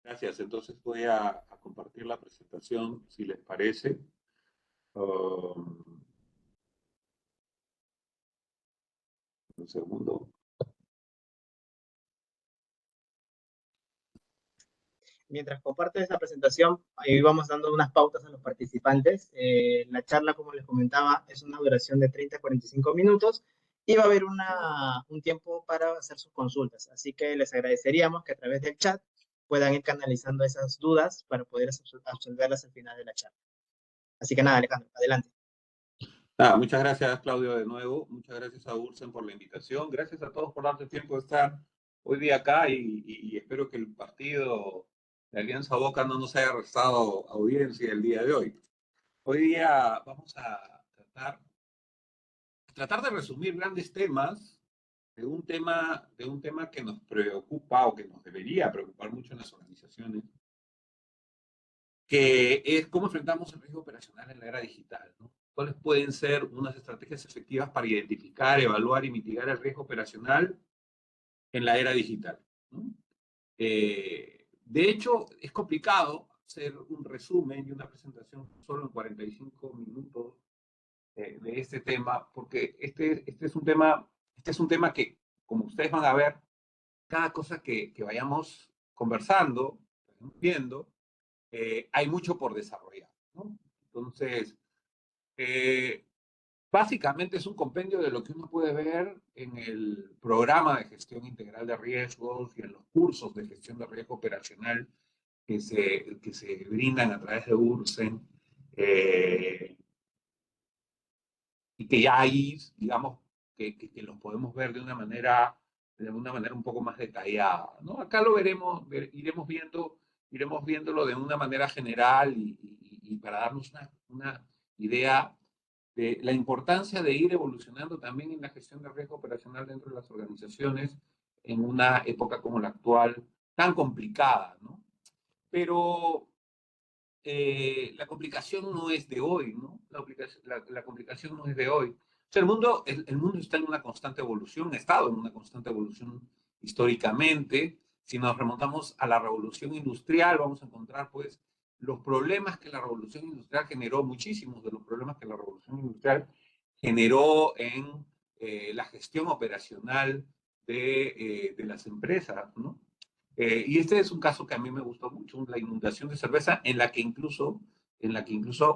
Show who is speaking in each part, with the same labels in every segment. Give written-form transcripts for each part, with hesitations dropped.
Speaker 1: Gracias. Entonces voy a compartir la presentación, si les parece. Un segundo.
Speaker 2: Mientras comparto esta presentación, ahí vamos dando unas pautas a los participantes. La charla, como les comentaba, es una duración de 30 a 45 minutos y va a haber un tiempo para hacer sus consultas. Así que les agradeceríamos que a través del chat puedan ir canalizando esas dudas para poder absolverlas al final de la charla. Así que nada, Alejandro, adelante.
Speaker 1: Muchas gracias, Claudio, de nuevo. Muchas gracias a Ursen por la invitación. Gracias a todos por darte tiempo de estar hoy día acá y espero que el partido de Alianza Boca no nos haya restado audiencia el día de hoy. Hoy día vamos a tratar de resumir grandes temas de un tema que nos preocupa o que nos debería preocupar mucho en las organizaciones, que es cómo enfrentamos el riesgo operacional en la era digital, ¿no? ¿Cuáles pueden ser unas estrategias efectivas para identificar, evaluar y mitigar el riesgo operacional en la era digital, ¿no? De hecho, es complicado hacer un resumen y una presentación solo en 45 minutos de este tema, porque este es un tema que, como ustedes van a ver, cada cosa que vayamos conversando, viendo, hay mucho por desarrollar, ¿no? Entonces, eh, básicamente es un compendio de lo que uno puede ver en el programa de gestión integral de riesgos y en los cursos de gestión de riesgo operacional que se brindan a través de Ursen, y que ya ahí, digamos, que los podemos ver de una manera un poco más detallada, ¿no? Acá lo veremos, iremos viéndolo de una manera general y para darnos una idea de la importancia de ir evolucionando también en la gestión de riesgo operacional dentro de las organizaciones en una época como la actual, tan complicada, ¿no? Pero la complicación no es de hoy, ¿no? La complicación no es de hoy. O sea, el mundo está en una constante evolución, ha estado en una constante evolución históricamente. Si nos remontamos a la revolución industrial, vamos a encontrar, pues, los problemas que la revolución industrial generó, muchísimos de los problemas que la revolución industrial generó en la gestión operacional de las empresas, ¿no? Y este es un caso que a mí me gustó mucho, la inundación de cerveza, en la que incluso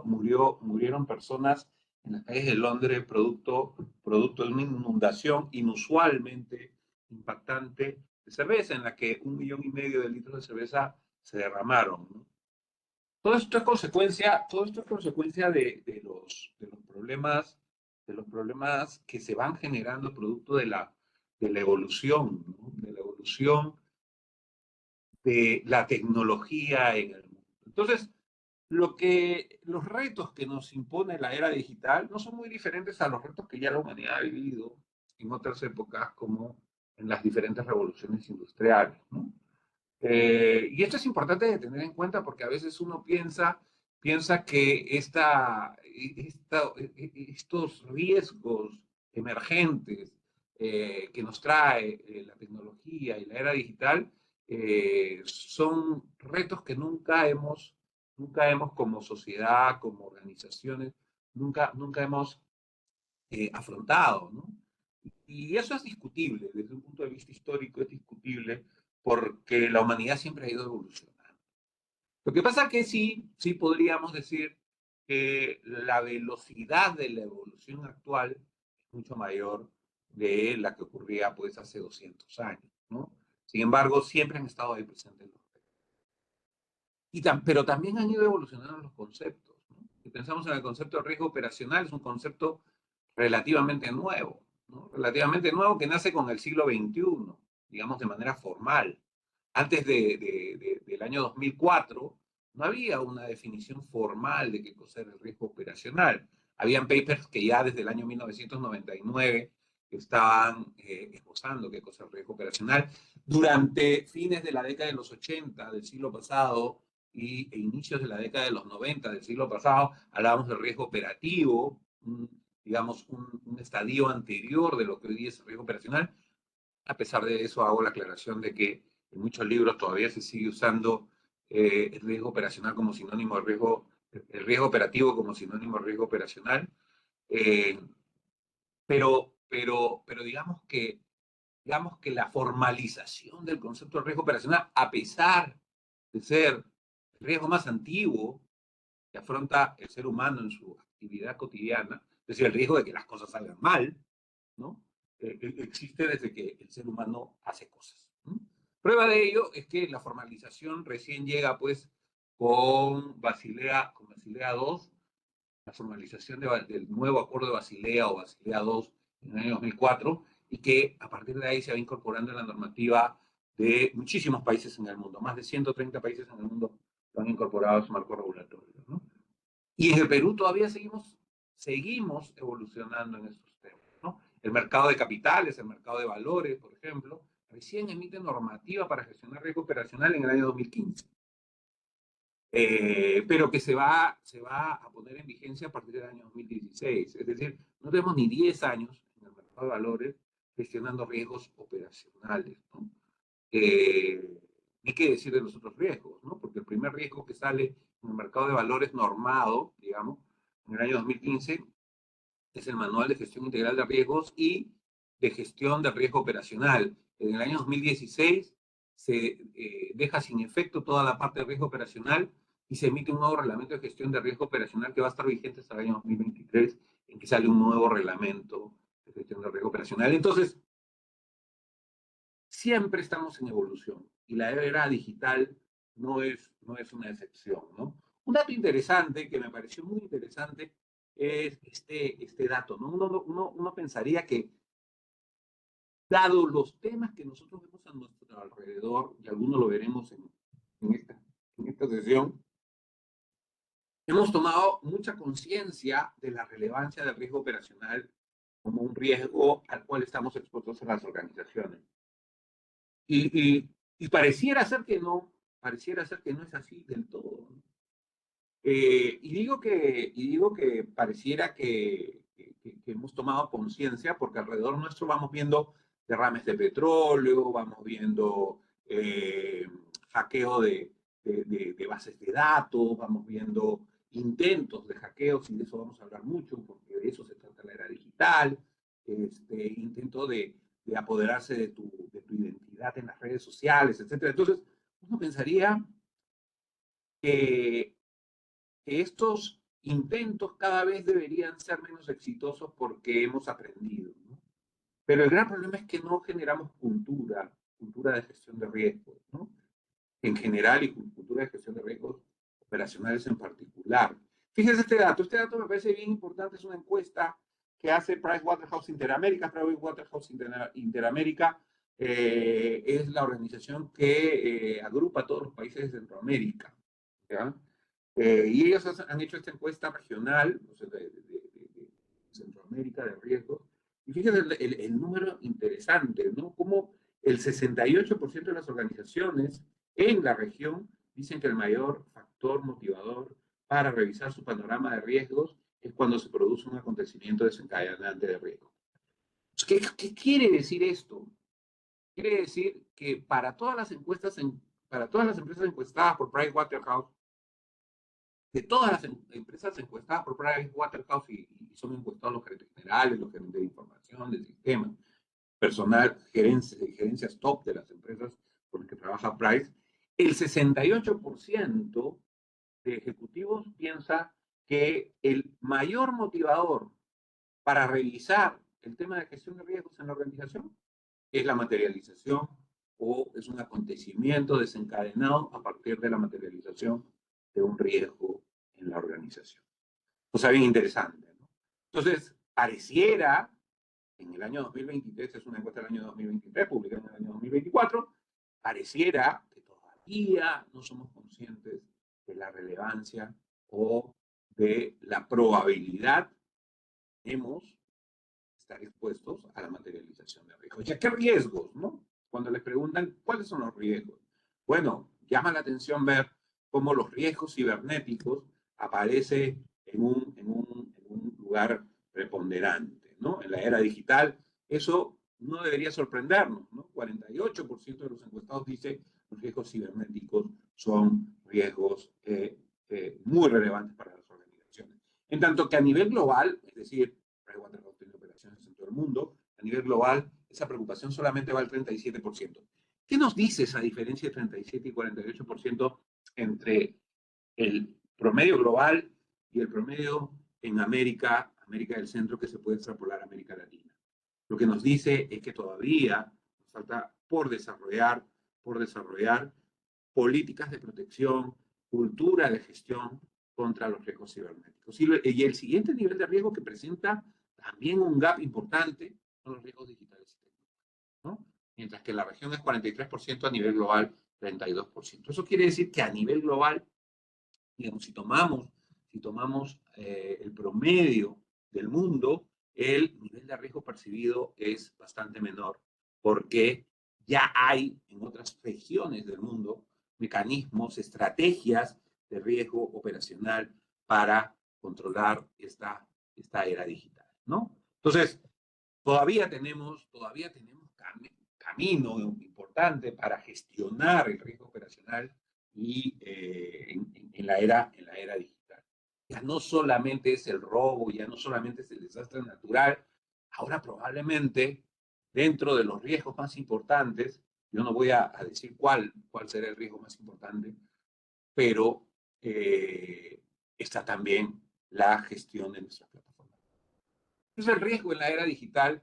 Speaker 1: murieron personas en las calles de Londres producto de una inundación inusualmente impactante de cerveza, en la que 1,5 millones de litros de cerveza se derramaron, ¿no? Todo esto es consecuencia de los problemas que se van generando producto de la evolución, ¿no? De la evolución de la tecnología en el mundo. Entonces, los retos que nos impone la era digital no son muy diferentes a los retos que ya la humanidad ha vivido en otras épocas, como en las diferentes revoluciones industriales, ¿no? Y esto es importante de tener en cuenta porque a veces uno piensa que estos riesgos emergentes que nos trae la tecnología y la era digital son retos que nunca hemos como sociedad, como organizaciones, nunca hemos afrontado, ¿no? Y eso es discutible, desde un punto de vista histórico es discutible porque la humanidad siempre ha ido evolucionando. Lo que pasa es que sí podríamos decir que la velocidad de la evolución actual es mucho mayor de la que ocurría pues hace 200 años, ¿no? Sin embargo, siempre han estado ahí presentes los retos. Pero también han ido evolucionando los conceptos, ¿no? Si pensamos en el concepto de riesgo operacional, es un concepto relativamente nuevo, ¿no? Relativamente nuevo que nace con el siglo XXI, digamos de manera formal. Antes del año 2004 no había una definición formal de qué cosa era el riesgo operacional. Habían papers que ya desde el año 1999 estaban esbozando qué cosa es el riesgo operacional. Durante fines de la década de los 80 del siglo pasado e inicios de la década de los 90 del siglo pasado, hablábamos del riesgo operativo, digamos, un estadio anterior de lo que hoy día es el riesgo operacional. A pesar de eso, hago la aclaración de que en muchos libros todavía se sigue usando el riesgo operacional como sinónimo de riesgo, el riesgo operativo como sinónimo de riesgo operacional, eh, pero digamos que la formalización del concepto de riesgo operacional, a pesar de ser el riesgo más antiguo que afronta el ser humano en su actividad cotidiana, es decir, el riesgo de que las cosas salgan mal, ¿no? Existe desde que el ser humano hace cosas, ¿no? Prueba de ello es que la formalización recién llega, pues, con Basilea II, la formalización del nuevo acuerdo de Basilea o Basilea II en el año 2004, y que a partir de ahí se va incorporando en la normativa de muchísimos países en el mundo. Más de 130 países en el mundo lo han incorporado a su marco regulatorio, ¿no? Y en el Perú todavía seguimos evolucionando en estos temas, ¿no? El mercado de capitales, el mercado de valores, por ejemplo, recién emite normativa para gestionar riesgo operacional en el año 2015. Pero que se va a poner en vigencia a partir del año 2016. Es decir, no tenemos ni 10 años en el mercado de valores gestionando riesgos operacionales, ¿no? Ni qué decir de los otros riesgos, ¿no? Porque el primer riesgo que sale en el mercado de valores normado, digamos, en el año 2015, es el Manual de Gestión Integral de Riesgos y de Gestión de Riesgo Operacional. En el año 2016 se deja sin efecto toda la parte de riesgo operacional y se emite un nuevo reglamento de gestión de riesgo operacional que va a estar vigente hasta el año 2023, en que sale un nuevo reglamento de gestión de riesgo operacional. Entonces, siempre estamos en evolución y la era digital no es una excepción, ¿no? Un dato interesante que me pareció muy interesante es este dato, ¿no? Uno pensaría que, dado los temas que nosotros vemos a nuestro alrededor, y algunos lo veremos en esta sesión, hemos tomado mucha conciencia de la relevancia del riesgo operacional como un riesgo al cual estamos expuestos en las organizaciones. Y pareciera ser que no es así del todo, ¿no? Y digo que pareciera que hemos tomado conciencia porque alrededor nuestro vamos viendo derrames de petróleo, vamos viendo hackeo de bases de datos, vamos viendo intentos de hackeos, y de eso vamos a hablar mucho, porque de eso se trata la era digital, intento de apoderarse de tu identidad en las redes sociales, etc. Entonces, uno pensaría que estos intentos cada vez deberían ser menos exitosos porque hemos aprendido, ¿no? Pero el gran problema es que no generamos cultura de gestión de riesgos, ¿no? En general, y cultura de gestión de riesgos operacionales en particular. Fíjense este dato me parece bien importante, es una encuesta que hace Pricewaterhouse Interamérica. Pricewaterhouse Interamérica es la organización que agrupa a todos los países de Centroamérica, ¿ya? Y ellos han hecho esta encuesta regional, o sea, de Centroamérica, de riesgos. Y fíjense el número interesante, ¿no? Como el 68% de las organizaciones en la región dicen que el mayor factor motivador para revisar su panorama de riesgos es cuando se produce un acontecimiento desencadenante de riesgo. ¿Qué quiere decir esto? Quiere decir que para todas las empresas encuestadas por Pricewaterhouse, de todas las empresas encuestadas por Pricewaterhouse, y son encuestados los gerentes generales, los gerentes de información, de sistemas, personal, gerencias top de las empresas con las que trabaja Price, el 68% de ejecutivos piensa que el mayor motivador para revisar el tema de gestión de riesgos en la organización es la materialización, o es un acontecimiento desencadenado a partir de la materialización de un riesgo en la organización. Cosa bien interesante, ¿no? Entonces, pareciera, en el año 2023, es una encuesta del año 2023, publicada en el año 2024, pareciera que todavía no somos conscientes de la relevancia o de la probabilidad que hemos estar expuestos a la materialización de riesgos. ¿Ya qué riesgos, no? Cuando les preguntan cuáles son los riesgos, bueno, llama la atención ver cómo los riesgos cibernéticos aparecen en un lugar preponderante, ¿no? En la era digital, eso no debería sorprendernos, ¿no? 48% de los encuestados dice que los riesgos cibernéticos son riesgos muy relevantes para las organizaciones. En tanto que a nivel global, es decir, Pricewaterhouse tiene operaciones en todo el mundo, a nivel global esa preocupación solamente va al 37%. ¿Qué nos dice esa diferencia de 37 y 48% entre el promedio global y el promedio en América del Centro, que se puede extrapolar a América Latina? Lo que nos dice es que todavía nos falta por desarrollar políticas de protección, cultura de gestión contra los riesgos cibernéticos. Y el siguiente nivel de riesgo que presenta también un gap importante son los riesgos digitales y tecnológicos, ¿no? Mientras que en la región es 43%, a nivel global 32%. Eso quiere decir que a nivel global, digamos, si tomamos el promedio del mundo, el nivel de riesgo percibido es bastante menor, porque ya hay en otras regiones del mundo mecanismos, estrategias de riesgo operacional para controlar esta era digital, ¿no? Entonces, todavía tenemos camino importante para gestionar el riesgo operacional y en la era digital. Ya no solamente es el robo, ya no solamente es el desastre natural, ahora probablemente dentro de los riesgos más importantes, yo no voy a decir cuál será el riesgo más importante, pero está también la gestión de nuestras plataformas. Entonces el riesgo en la era digital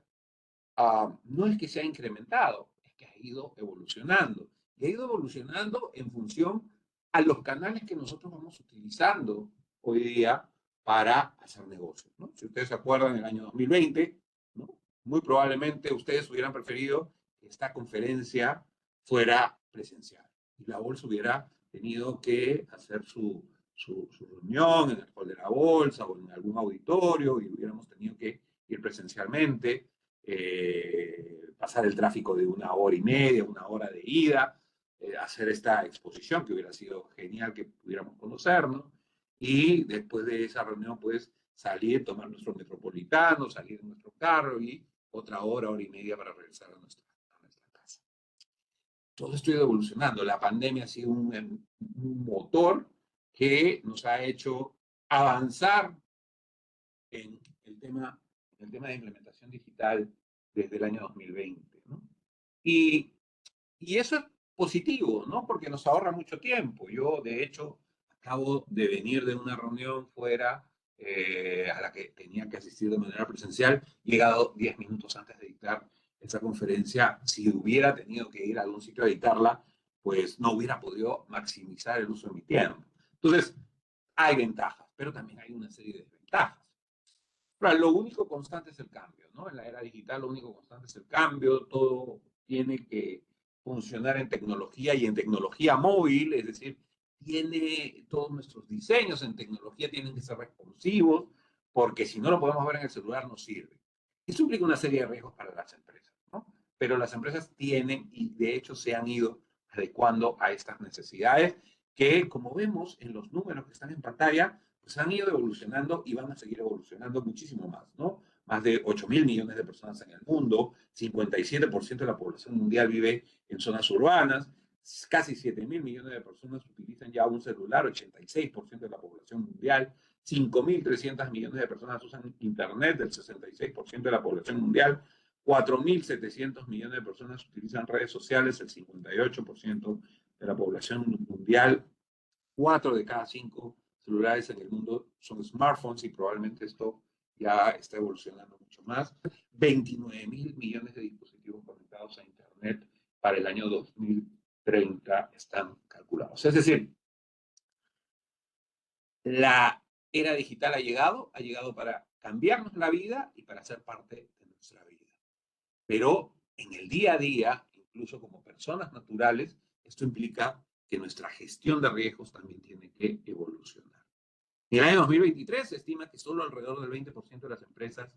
Speaker 1: no es que se ha incrementado, es que ha ido evolucionando. Y ha ido evolucionando en función a los canales que nosotros vamos utilizando hoy día para hacer negocios, ¿no? Si ustedes se acuerdan, en el año 2020, ¿no? Muy probablemente ustedes hubieran preferido que esta conferencia fuera presencial y la bolsa hubiera tenido que hacer su reunión en el hall de la bolsa o en algún auditorio y hubiéramos tenido que ir presencialmente. Pasar el tráfico de 1 hora y media, 1 hora de ida, hacer esta exposición, que hubiera sido genial que pudiéramos conocernos, y después de esa reunión, pues salir, tomar nuestro metropolitano, salir en nuestro carro y otra hora, 1 hora y media para regresar a nuestra casa. Todo esto ha ido evolucionando. La pandemia ha sido un motor que nos ha hecho avanzar en el tema de implementación digital desde el año 2020, ¿no? Y eso es positivo, ¿no? Porque nos ahorra mucho tiempo. Yo, de hecho, acabo de venir de una reunión fuera a la que tenía que asistir de manera presencial, llegado 10 minutos antes de dictar esa conferencia. Si hubiera tenido que ir a algún sitio a dictarla, pues no hubiera podido maximizar el uso de mi tiempo. Entonces, hay ventajas, pero también hay una serie de desventajas. Pero lo único constante es el cambio, ¿no? En la era digital lo único constante es el cambio, todo tiene que funcionar en tecnología y en tecnología móvil, es decir, todos nuestros diseños en tecnología tienen que ser responsivos, porque si no lo podemos ver en el celular no sirve. Eso implica una serie de riesgos para las empresas, ¿no? Pero las empresas tienen y de hecho se han ido adecuando a estas necesidades que, como vemos en los números que están en pantalla, pues han ido evolucionando y van a seguir evolucionando muchísimo más, ¿no? Más de 8.000 millones de personas en el mundo, 57% de la población mundial vive en zonas urbanas, casi 7.000 millones de personas utilizan ya un celular, 86% de la población mundial, 5.300 millones de personas usan Internet, el 66% de la población mundial, 4.700 millones de personas utilizan redes sociales, el 58% de la población mundial, 4 de cada 5 celulares en el mundo son smartphones y probablemente esto ya está evolucionando mucho más. 29.000 millones de dispositivos conectados a Internet para el año 2030 están calculados. Es decir, la era digital ha llegado para cambiarnos la vida y para ser parte de nuestra vida. Pero en el día a día, incluso como personas naturales, esto implica que nuestra gestión de riesgos también tiene que evolucionar. En el año 2023 se estima que solo alrededor del 20% de las empresas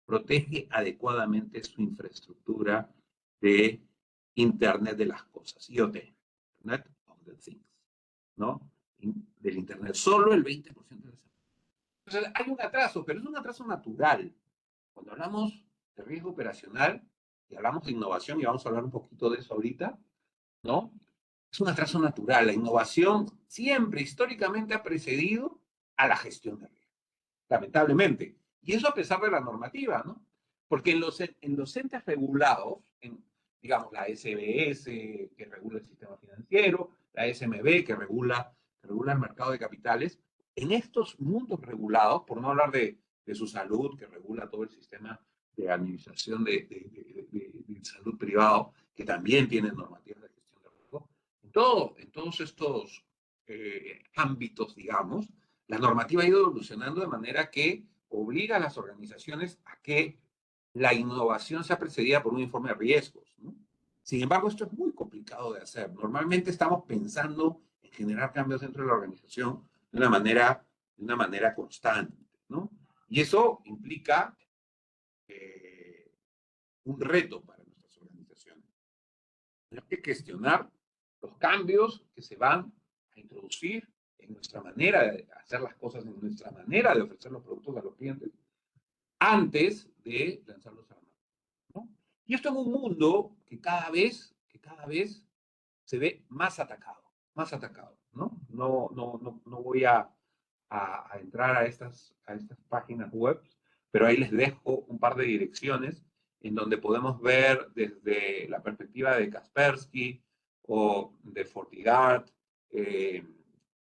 Speaker 1: protege adecuadamente su infraestructura de Internet de las cosas, IoT, Internet of the Things, ¿no? Del Internet, solo el 20% de las empresas. Entonces hay un atraso, pero es un atraso natural. Cuando hablamos de riesgo operacional y hablamos de innovación, y vamos a hablar un poquito de eso ahorita, ¿no? Es un atraso natural. La innovación siempre históricamente ha precedido a la gestión de riesgo, lamentablemente. Y eso a pesar de la normativa, ¿no? Porque en los entes regulados, digamos, la SBS, que regula el sistema financiero, la SMB, que regula el mercado de capitales, en estos mundos regulados, por no hablar de su salud, que regula todo el sistema de administración de salud privado, que también tiene normativas de gestión de riesgo, en todos estos ámbitos, digamos, la normativa ha ido evolucionando de manera que obliga a las organizaciones a que la innovación sea precedida por un informe de riesgos, ¿no? Sin embargo, esto es muy complicado de hacer. Normalmente estamos pensando en generar cambios dentro de la organización de una manera constante, ¿no? Y eso implica un reto para nuestras organizaciones. Tenemos que gestionar los cambios que se van a introducir en nuestra manera de hacer las cosas, en nuestra manera de ofrecer los productos a los clientes, antes de lanzarlos al mercado, ¿no? Y esto en un mundo que cada vez se ve más atacado, ¿no? No voy a entrar a estas páginas web, pero ahí les dejo un par de direcciones en donde podemos ver desde la perspectiva de Kaspersky o de FortiGuard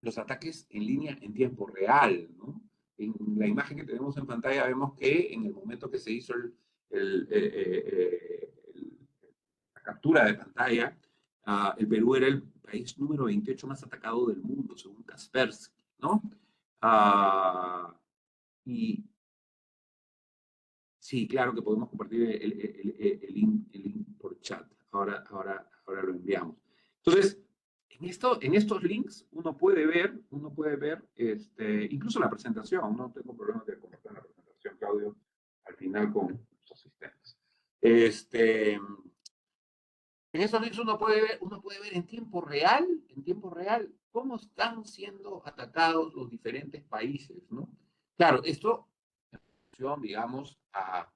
Speaker 1: los ataques en línea en tiempo real, ¿no? En la imagen que tenemos en pantalla vemos que en el momento que se hizo la captura de pantalla, el Perú era el país número 28 más atacado del mundo, según Kaspersky, ¿no? Y sí, claro que podemos compartir el link por chat. Ahora lo enviamos. Entonces, en estos links uno puede ver incluso la presentación. No tengo problema de compartir la presentación, Claudio, al final con los asistentes. En esos links uno puede ver en tiempo real, cómo están siendo atacados los diferentes países, ¿no? Claro, esto, digamos, a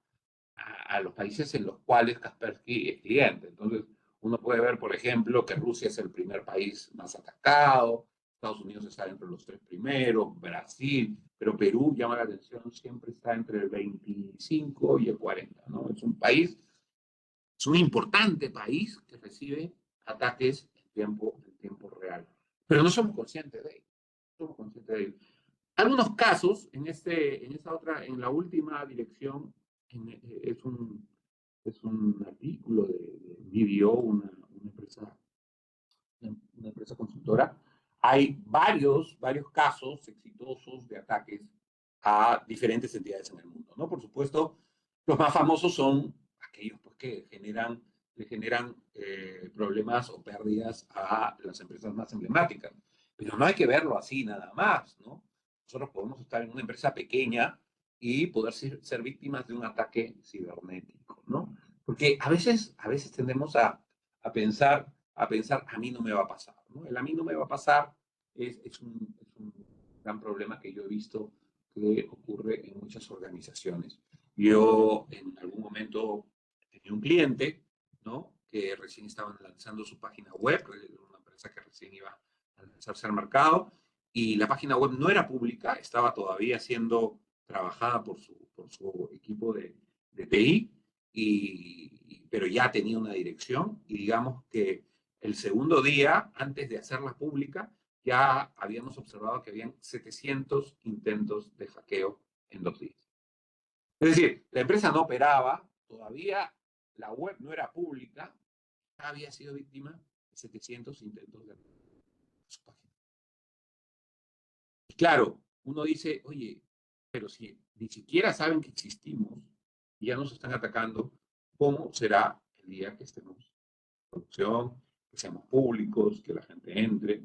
Speaker 1: los países en los cuales Kaspersky es cliente. Entonces, uno puede ver, por ejemplo, que Rusia es el primer país más atacado, Estados Unidos está entre los 3 primeros, Brasil, pero Perú, llama la atención, siempre está entre el 25 y el 40, ¿no? Es un importante país que recibe ataques en tiempo real. Pero no somos conscientes de ello. Somos conscientes de ello. Algunos casos, en la última dirección, es un artículo de BDO, una empresa consultora. Hay varios casos exitosos de ataques a diferentes entidades en el mundo, ¿no? Por supuesto, los más famosos son aquellos pues, que le generan problemas o pérdidas a las empresas más emblemáticas. Pero no hay que verlo así nada más, ¿no? Nosotros podemos estar en una empresa pequeña y poder ser víctimas de un ataque cibernético, ¿no? Porque a veces tendemos a pensar, a mí no me va a pasar, ¿no? El a mí no me va a pasar es un gran problema que yo he visto que ocurre en muchas organizaciones. Yo en algún momento tenía un cliente, ¿no? Que recién estaban lanzando su página web, una empresa que recién iba a lanzarse al mercado, y la página web no era pública, estaba todavía siendo trabajada por su equipo de TI, pero ya tenía una dirección, y digamos que el segundo día, antes de hacerla pública, ya habíamos observado que habían 700 intentos de hackeo en 2 días. Es decir, la empresa no operaba, todavía la web no era pública, había sido víctima de 700 intentos de su página. Y claro, uno dice, oye, pero si ni siquiera saben que existimos y ya nos están atacando, ¿cómo será el día que estemos en producción, que seamos públicos, que la gente entre?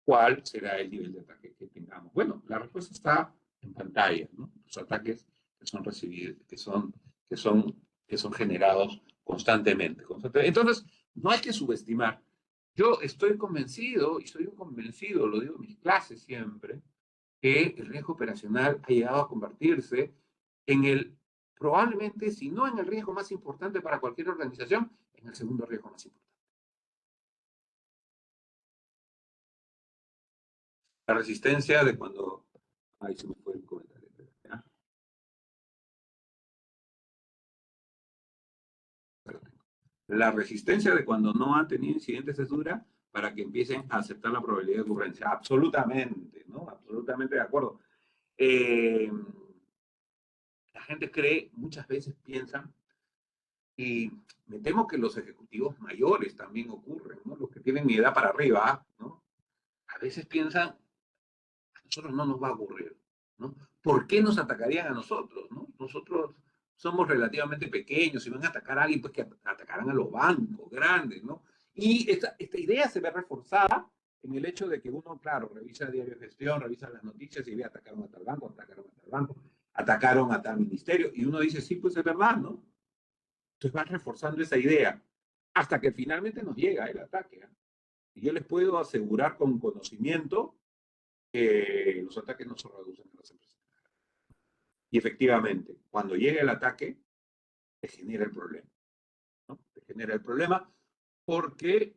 Speaker 1: ¿Cuál será el nivel de ataque que tengamos? Bueno, la respuesta está en pantalla, ¿no? Los ataques que son recibidos, que son generados constantemente. Entonces, no hay que subestimar. Yo estoy convencido, y soy un convencido, lo digo en mis clases siempre, que el riesgo operacional ha llegado a convertirse en probablemente, si no en el riesgo más importante para cualquier organización, en el segundo riesgo más importante. La resistencia de cuando... Ay, se me fue el comentario. ¿Ya? La resistencia de cuando no han tenido incidentes es dura para que empiecen a aceptar la probabilidad de ocurrencia. Absolutamente, ¿no? Absolutamente de acuerdo. La gente cree, muchas veces piensan, y me temo que los ejecutivos mayores también ocurren, ¿no? Los que tienen mi edad para arriba, ¿no? A veces piensan, a nosotros no nos va a ocurrir, ¿no? ¿Por qué nos atacarían a nosotros, ¿no? Nosotros somos relativamente pequeños, si van a atacar a alguien, pues que atacarán a los bancos grandes, ¿no? Y esta idea se ve reforzada en el hecho de que uno, claro, revisa el diario de gestión, revisa las noticias y ve atacaron a tal banco, atacaron a tal banco, atacaron a tal ministerio, y uno dice, sí, pues es verdad, ¿no? Entonces vas reforzando esa idea hasta que finalmente nos llega el ataque, ¿eh? Y yo les puedo asegurar con conocimiento que los ataques no se reducen en las empresas. Y efectivamente, cuando llega el ataque, te genera el problema, ¿no? Te genera el problema porque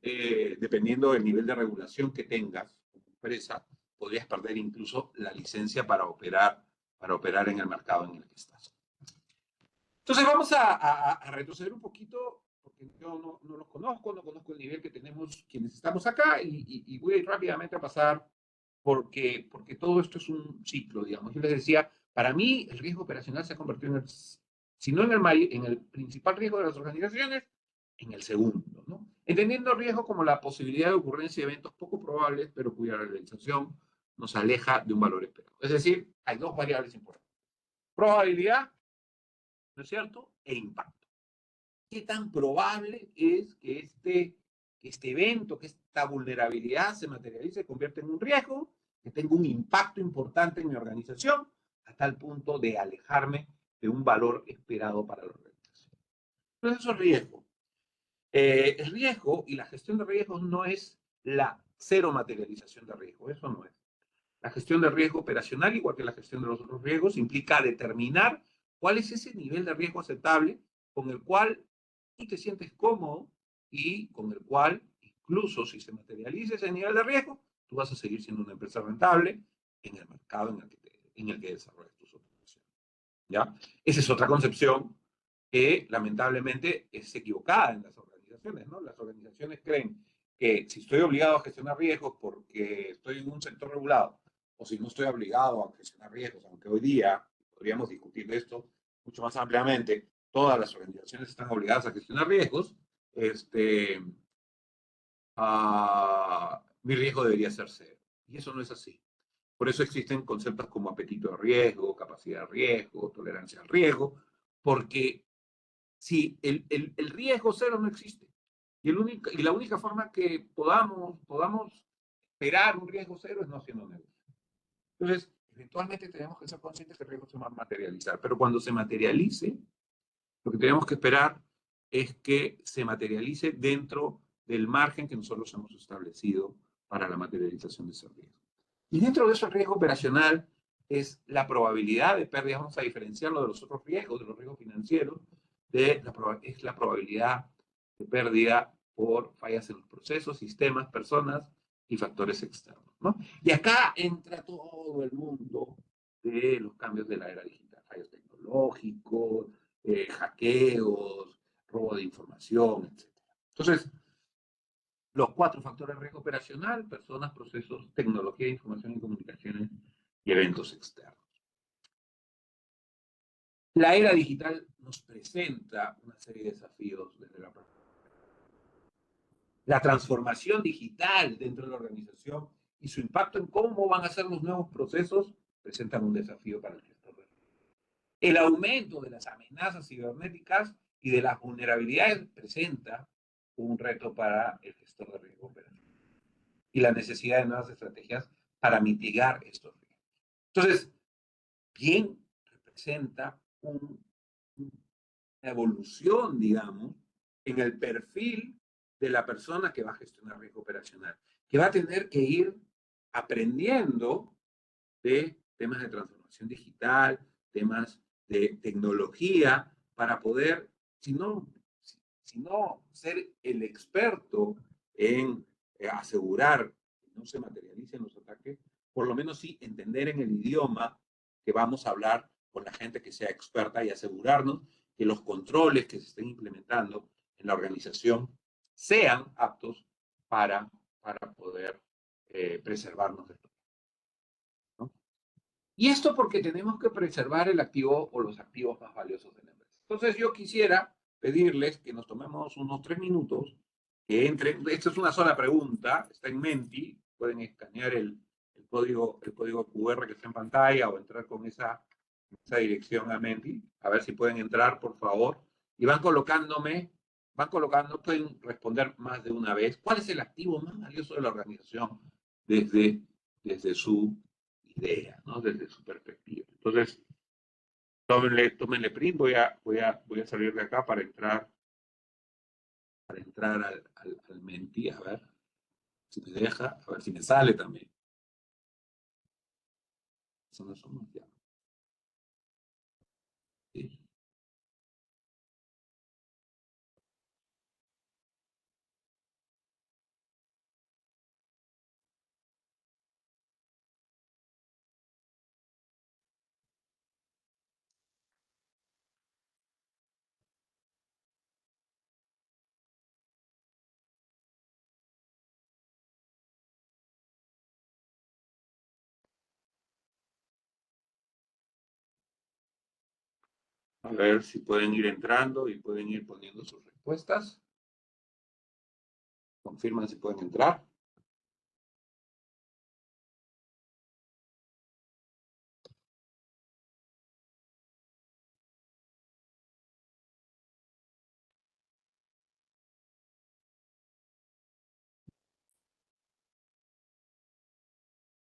Speaker 1: dependiendo del nivel de regulación que tengas como empresa, podrías perder incluso la licencia para operar en el mercado en el que estás. Entonces vamos a retroceder un poquito, porque yo no los conozco, no conozco el nivel que tenemos quienes estamos acá, y voy a ir rápidamente a pasar, porque todo esto es un ciclo, digamos. Yo les decía, para mí el riesgo operacional se ha convertido en el, si no en el principal riesgo de las organizaciones, en el segundo, ¿no? Entendiendo el riesgo como la posibilidad de ocurrencia de eventos poco probables, pero cuya realización nos aleja de un valor esperado. Es decir, hay dos variables importantes. Probabilidad, ¿no es cierto? E impacto. ¿Qué tan probable es que este evento, que esta vulnerabilidad se materialice, se convierta en un riesgo, que tenga un impacto importante en mi organización, a tal punto de alejarme de un valor esperado para la organización? Entonces, eso es riesgo. El riesgo y la gestión de riesgos no es la cero materialización de riesgo, eso no es. La gestión de riesgo operacional, igual que la gestión de los otros riesgos, implica determinar cuál es ese nivel de riesgo aceptable con el cual tú te sientes cómodo y con el cual, incluso si se materializa ese nivel de riesgo, tú vas a seguir siendo una empresa rentable en el mercado en el que desarrollas tus operaciones. ¿Ya? Esa es otra concepción que lamentablemente es equivocada en las organizaciones, ¿no? Las organizaciones creen que si estoy obligado a gestionar riesgos porque estoy en un sector regulado, o si no estoy obligado a gestionar riesgos, aunque hoy día podríamos discutir de esto mucho más ampliamente, todas las organizaciones están obligadas a gestionar riesgos, mi riesgo debería ser cero. Y eso no es así. Por eso existen conceptos como apetito de riesgo, capacidad de riesgo, tolerancia al riesgo, porque si el riesgo cero no existe, y la única forma que podamos esperar un riesgo cero es no haciendo negocio. Entonces, eventualmente tenemos que ser conscientes que el riesgo se va a materializar, pero cuando se materialice, lo que tenemos que esperar es que se materialice dentro del margen que nosotros hemos establecido para la materialización de ese riesgo. Y dentro de ese riesgo operacional es la probabilidad de pérdida, vamos a diferenciarlo de los otros riesgos, de los riesgos financieros, es la probabilidad de pérdida por fallas en los procesos, sistemas, personas y factores externos, ¿no? Y acá entra todo el mundo de los cambios de la era digital, fallos tecnológicos, hackeos, robo de información, etc. Entonces, los 4 factores de riesgo operacional: personas, procesos, tecnología, información y comunicaciones y eventos externos. La era digital nos presenta una serie de desafíos desde la transformación digital dentro de la organización y su impacto en cómo van a ser los nuevos procesos presentan un desafío para el gestor de riesgo. El aumento de las amenazas cibernéticas y de las vulnerabilidades presenta un reto para el gestor de riesgo operacional y la necesidad de nuevas estrategias para mitigar estos riesgos. Entonces, bien representa una evolución, digamos, en el perfil de la persona que va a gestionar riesgo operacional, que va a tener que ir aprendiendo de temas de transformación digital, temas de tecnología, para poder, si no ser el experto en asegurar que no se materialicen los ataques, por lo lo menos sí entender en el idioma que vamos a hablar con la gente que sea experta y asegurarnos que los controles que se estén implementando en la organización sean aptos para poder preservarnos de esto, ¿no? Y esto porque tenemos que preservar el activo o los activos más valiosos de la empresa. Entonces yo quisiera pedirles que nos tomemos unos 3 minutos, que entren, esta es una sola pregunta, está en Menti, pueden escanear el código QR que está en pantalla o entrar con esa dirección a Menti, a ver si pueden entrar, por favor, y van colocando, pueden responder más de una vez, ¿cuál es el activo más valioso de la organización desde su idea, ¿no? Desde su perspectiva? Entonces, tómenle print, voy a salir de acá para entrar al Menti, a ver si me deja, a ver si me sale también. Eso no somos ya. Sí. A ver si pueden ir entrando y pueden ir poniendo sus respuestas. Confirman si pueden entrar.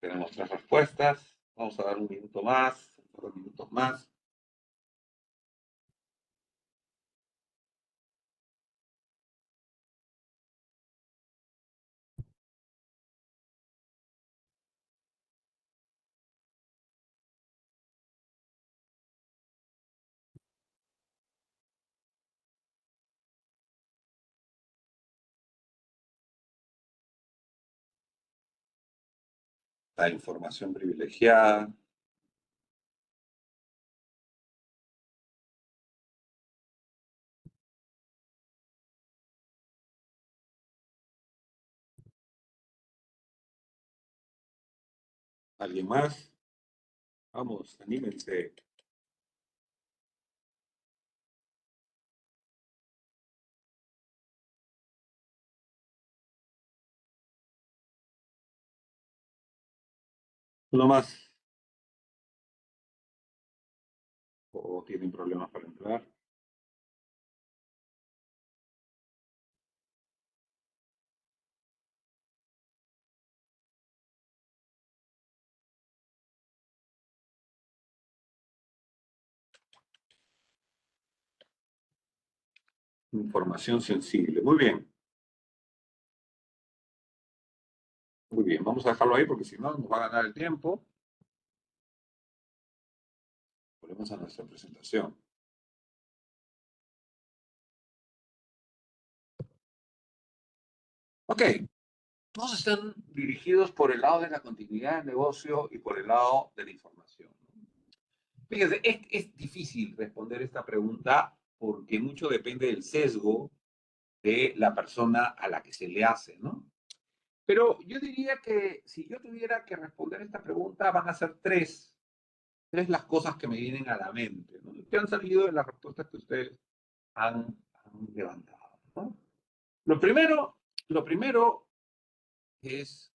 Speaker 1: Tenemos 3 respuestas. Vamos a dar un minuto más, 2 minutos más. La información privilegiada. ¿Alguien más? Vamos, anímense. Uno más. ¿O tienen problemas para entrar? Información sensible. Muy bien. Muy bien. Vamos a dejarlo ahí porque si no nos va a ganar el tiempo. Volvemos a nuestra presentación. Ok. Todos están dirigidos por el lado de la continuidad del negocio y por el lado de la información. Fíjense, es difícil responder esta pregunta porque mucho depende del sesgo de la persona a la que se le hace, ¿no? Pero yo diría que si yo tuviera que responder esta pregunta, van a ser tres las cosas que me vienen a la mente, ¿no? Que han salido de las respuestas que ustedes han levantado, ¿no? Lo primero es,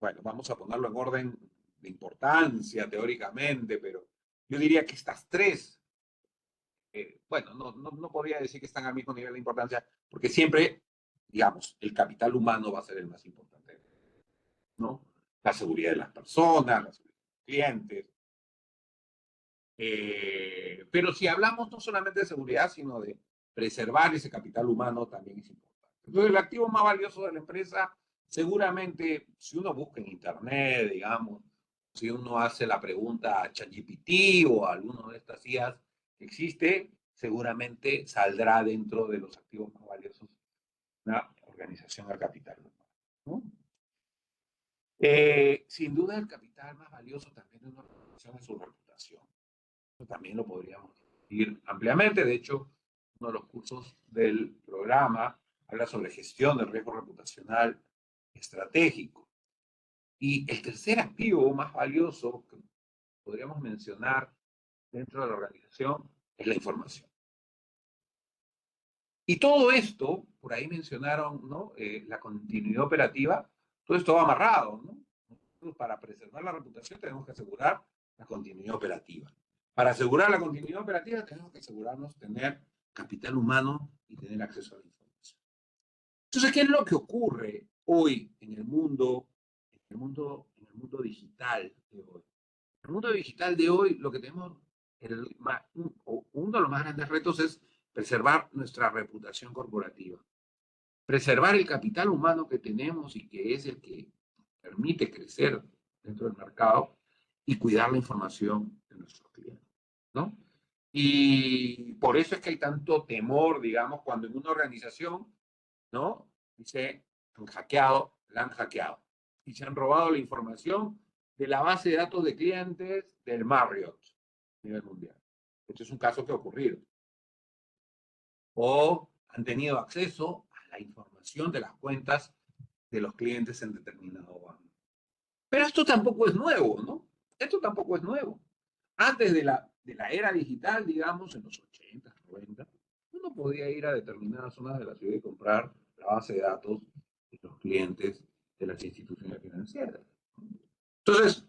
Speaker 1: bueno, vamos a ponerlo en orden de importancia teóricamente, pero yo diría que estas tres, bueno, no podría decir que están al mismo nivel de importancia, porque siempre, digamos, el capital humano va a ser el más importante, ¿no? La seguridad de las personas, la seguridad de los clientes. Pero si hablamos no solamente de seguridad, sino de preservar ese capital humano, también es importante. Entonces, el activo más valioso de la empresa, seguramente, si uno busca en Internet, digamos, si uno hace la pregunta a ChatGPT o a alguno de estas IAs que existe, seguramente saldrá dentro de los activos más valiosos de una organización al capital humano, ¿no? Sin duda, el capital más valioso también de una organización es su reputación. Eso también lo podríamos discutir ampliamente. De hecho, uno de los cursos del programa habla sobre gestión del riesgo reputacional estratégico. Y el tercer activo más valioso que podríamos mencionar dentro de la organización es la información. Y todo esto, por ahí mencionaron, ¿no? La continuidad operativa, todo esto va amarrado, ¿no? Nosotros, para preservar la reputación tenemos que asegurar la continuidad operativa. Para asegurar la continuidad operativa tenemos que asegurarnos tener capital humano y tener acceso a la información. Entonces, ¿qué es lo que ocurre hoy en el mundo digital de hoy? En el mundo digital de hoy, lo que tenemos, uno de los más grandes retos es preservar nuestra reputación corporativa, preservar el capital humano que tenemos y que es el que permite crecer dentro del mercado y cuidar la información de nuestros clientes, ¿no? Y por eso es que hay tanto temor, digamos, cuando en una organización, ¿no? Dice, han hackeado, la han hackeado y se han robado la información de la base de datos de clientes del Marriott a nivel mundial. Este es un caso que ha ocurrido. O han tenido acceso a la información de las cuentas de los clientes en determinado banco. Pero esto tampoco es nuevo, ¿no? Esto tampoco es nuevo. Antes de la era digital, digamos, en los 80, 90, uno podía ir a determinadas zonas de la ciudad y comprar la base de datos de los clientes de las instituciones financieras. Entonces,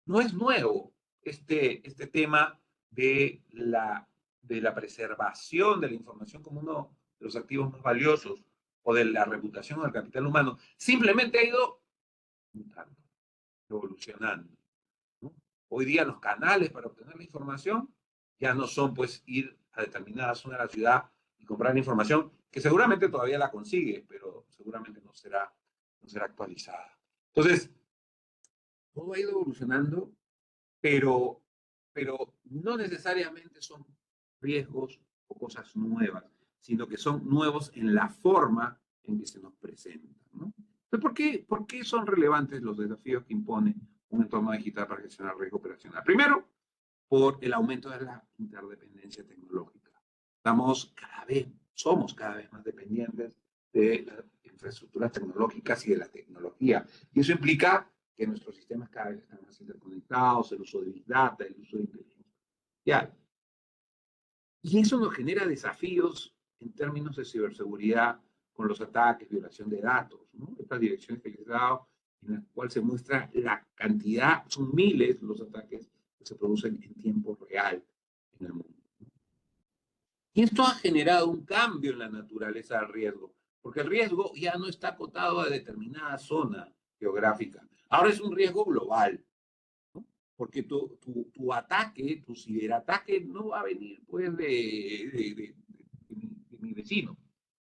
Speaker 1: no es nuevo este tema de la preservación de la información como uno de los activos más valiosos o de la reputación del capital humano. Simplemente ha ido mutando, evolucionando, ¿no? Hoy día los canales para obtener la información ya no son pues ir a determinada zona de la ciudad y comprar la información, que seguramente todavía la consigue, pero seguramente no será actualizada. Entonces, todo ha ido evolucionando, pero, pero no necesariamente son riesgos o cosas nuevas, sino que son nuevos en la forma en que se nos presentan, ¿no? Entonces, ¿por qué son relevantes los desafíos que impone un entorno digital para gestionar el riesgo operacional? Primero, por el aumento de la interdependencia tecnológica. Somos cada vez más dependientes de las infraestructuras tecnológicas y de la tecnología. Y eso implica que nuestros sistemas cada vez están más interconectados, el uso de Big Data, el uso de inteligencia artificial. Y eso nos genera desafíos en términos de ciberseguridad con los ataques, violación de datos, ¿no? Estas direcciones que les he dado, en las cuales se muestra la cantidad, son miles los ataques que se producen en tiempo real en el mundo. Y esto ha generado un cambio en la naturaleza del riesgo, porque el riesgo ya no está acotado a determinada zona geográfica. Ahora es un riesgo global, ¿no? Porque tu ataque, tu ciberataque no va a venir pues de mi vecino,